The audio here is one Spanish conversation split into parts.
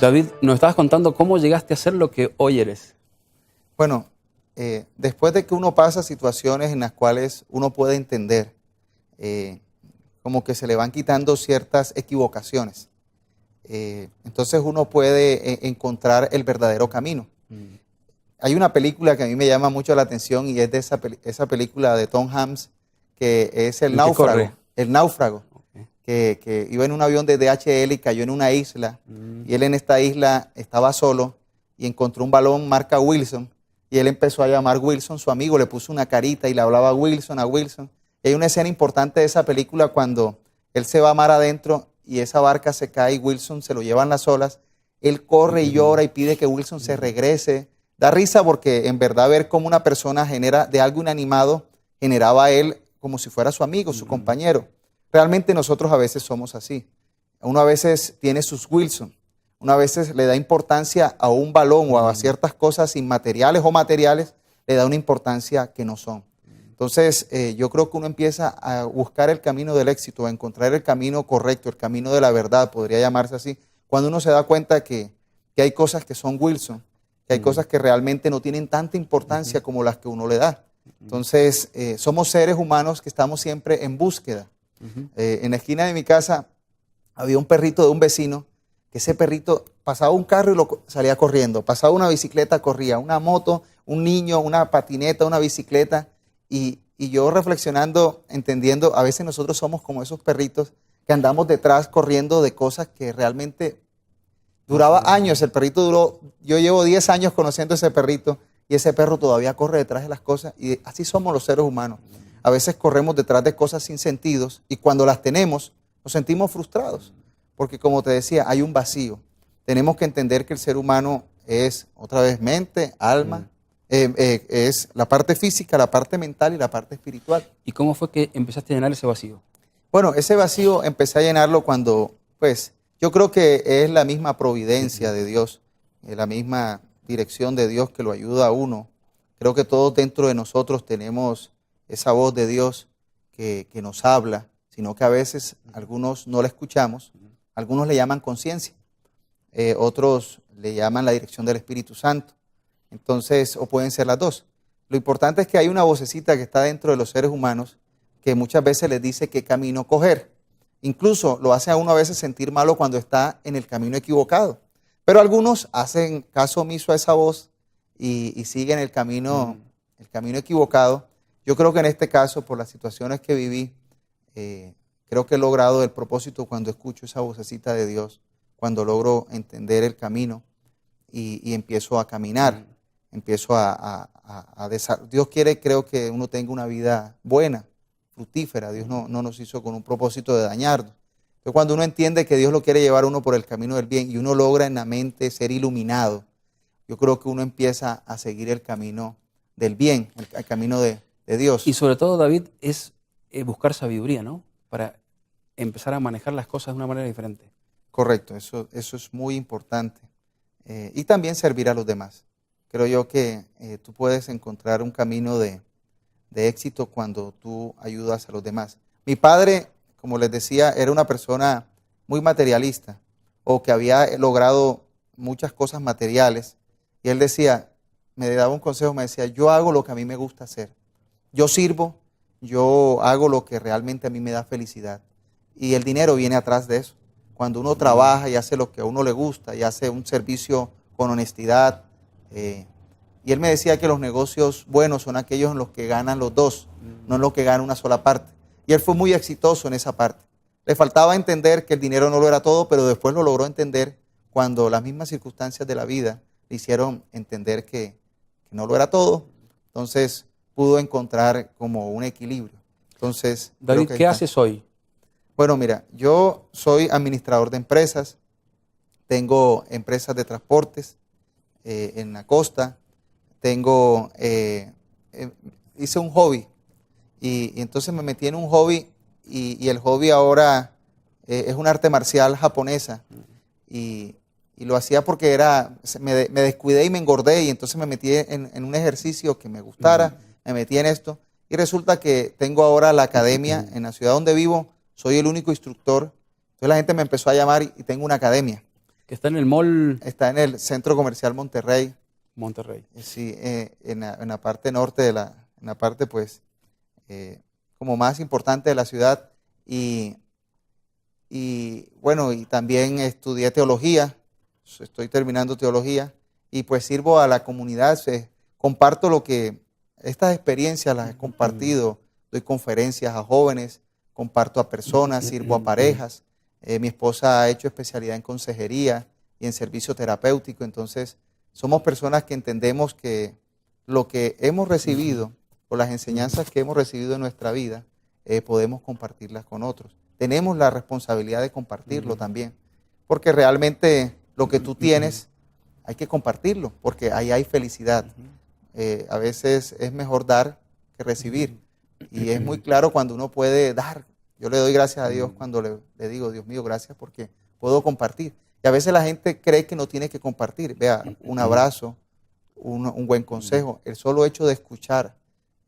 David, nos estabas contando cómo llegaste a ser lo que hoy eres. Bueno, después de que uno pasa situaciones en las cuales uno puede entender, como que se le van quitando ciertas equivocaciones, entonces uno puede encontrar el verdadero camino. Hay una película que a mí me llama mucho la atención y es de esa película de Tom Hanks, que es El que corre. El náufrago, Ok. que iba en un avión de DHL y cayó en una isla, y él en esta isla estaba solo y encontró un balón marca Wilson, y él empezó a llamar Wilson, su amigo, le puso una carita y le hablaba a Wilson. Y hay una escena importante de esa película cuando él se va mar adentro y esa barca se cae y Wilson se lo llevan las olas, él corre y llora y pide que Wilson se regrese. Da risa porque en verdad ver cómo una persona genera de algo inanimado, generaba a él como si fuera su amigo, su compañero. Realmente nosotros a veces somos así. Uno a veces tiene sus Wilson. Uno a veces le da importancia a un balón o a ciertas cosas inmateriales o materiales, le da una importancia que no son. Entonces, yo creo que uno empieza a buscar el camino del éxito, a encontrar el camino correcto, el camino de la verdad, podría llamarse así, cuando uno se da cuenta que hay cosas que son Wilson, que hay cosas que realmente no tienen tanta importancia como las que uno le da. Entonces, somos seres humanos que estamos siempre en búsqueda. En la esquina de mi casa había un perrito de un vecino, que ese perrito pasaba un carro y salía corriendo, pasaba una bicicleta, corría, una moto, un niño, una patineta, una bicicleta, y yo reflexionando, entendiendo, a veces nosotros somos como esos perritos que andamos detrás corriendo de cosas que realmente duraba años. El perrito duró, yo llevo 10 años conociendo a ese perrito y ese perro todavía corre detrás de las cosas, y así somos los seres humanos. A veces corremos detrás de cosas sin sentidos y cuando las tenemos nos sentimos frustrados, porque como te decía, hay un vacío. Tenemos que entender que el ser humano es, otra vez, mente, alma, es la parte física, la parte mental y la parte espiritual. ¿Y cómo fue que empezaste a llenar ese vacío? Bueno, ese vacío empecé a llenarlo cuando, pues, yo creo que es la misma providencia de Dios, la misma dirección de Dios que lo ayuda a uno. Creo que todos dentro de nosotros tenemos esa voz de Dios que nos habla, sino que a veces algunos no la escuchamos, algunos le llaman conciencia, otros le llaman la dirección del Espíritu Santo. Entonces, o pueden ser las dos. Lo importante es que hay una vocecita que está dentro de los seres humanos que muchas veces les dice qué camino coger. Incluso lo hace a uno a veces sentir malo cuando está en el camino equivocado. Pero algunos hacen caso omiso a esa voz y siguen el camino equivocado. Yo creo que en este caso, por las situaciones que viví, creo que he logrado el propósito cuando escucho esa vocecita de Dios, cuando logro entender el camino y empiezo a caminar, empiezo Dios quiere, creo que uno tenga una vida buena, fructífera. Dios no nos hizo con un propósito de dañarnos. Entonces, cuando uno entiende que Dios lo quiere llevar a uno por el camino del bien y uno logra en la mente ser iluminado, yo creo que uno empieza a seguir el camino del bien, el camino de Dios. Y sobre todo, David, es buscar sabiduría, ¿no? Para empezar a manejar las cosas de una manera diferente. Correcto, eso es muy importante. Y también servir a los demás. Creo yo que tú puedes encontrar un camino de éxito cuando tú ayudas a los demás. Mi padre, como les decía, era una persona muy materialista o que había logrado muchas cosas materiales. Y él decía, me daba un consejo, me decía, yo hago lo que a mí me gusta hacer. Yo sirvo, yo hago lo que realmente a mí me da felicidad. Y el dinero viene atrás de eso. Cuando uno trabaja y hace lo que a uno le gusta y hace un servicio con honestidad. Y él me decía que los negocios buenos son aquellos en los que ganan los dos, no en los que gana una sola parte. Y él fue muy exitoso en esa parte. Le faltaba entender que el dinero no lo era todo, pero después lo logró entender cuando las mismas circunstancias de la vida le hicieron entender que no lo era todo. Entonces pudo encontrar como un equilibrio. Entonces, David, ¿qué haces hoy? Bueno, mira, yo soy administrador de empresas, tengo empresas de transportes en la costa, hice un hobby y entonces me metí en un hobby y el hobby ahora es un arte marcial japonesa y lo hacía porque me descuidé y me engordé y entonces me metí en un ejercicio que me gustara, me metí en esto y resulta que tengo ahora la academia en la ciudad donde vivo. Soy el único instructor. Entonces la gente me empezó a llamar y tengo una academia. Que está en el mall Está en el Centro Comercial Monterrey. Monterrey. Sí, en la parte norte en la parte pues como más importante de la ciudad y bueno, y también estudié teología, estoy terminando teología y pues sirvo a la comunidad, comparto estas experiencias las he compartido, doy conferencias a jóvenes, comparto a personas, sirvo a parejas, mi esposa ha hecho especialidad en consejería y en servicio terapéutico, entonces somos personas que entendemos que lo que hemos recibido o las enseñanzas que hemos recibido en nuestra vida, podemos compartirlas con otros. Tenemos la responsabilidad de compartirlo también, porque realmente lo que tú tienes hay que compartirlo, porque ahí hay felicidad. A veces es mejor dar que recibir, y es muy claro cuando uno puede dar. Yo le doy gracias a Dios cuando le digo, Dios mío, gracias porque puedo compartir. Y a veces la gente cree que no tiene que compartir. Vea, un abrazo, un buen consejo, el solo hecho de escuchar,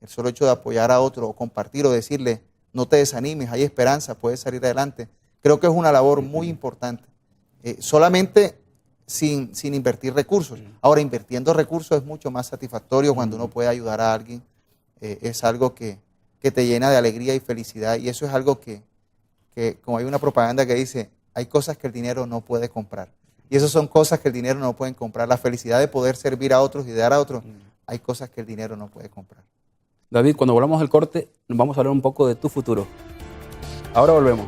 el solo hecho de apoyar a otro o compartir o decirle, no te desanimes, hay esperanza, puedes salir adelante. Creo que es una labor muy importante. Solamente sin invertir recursos. Ahora, invirtiendo recursos es mucho más satisfactorio cuando uno puede ayudar a alguien. Es algo que te llena de alegría y felicidad. Y eso es algo que como hay una propaganda que dice, hay cosas que el dinero no puede comprar. Y esas son cosas que el dinero no puede comprar. La felicidad de poder servir a otros y de dar a otros, hay cosas que el dinero no puede comprar. David, cuando volvamos al corte, nos vamos a hablar un poco de tu futuro. Ahora volvemos.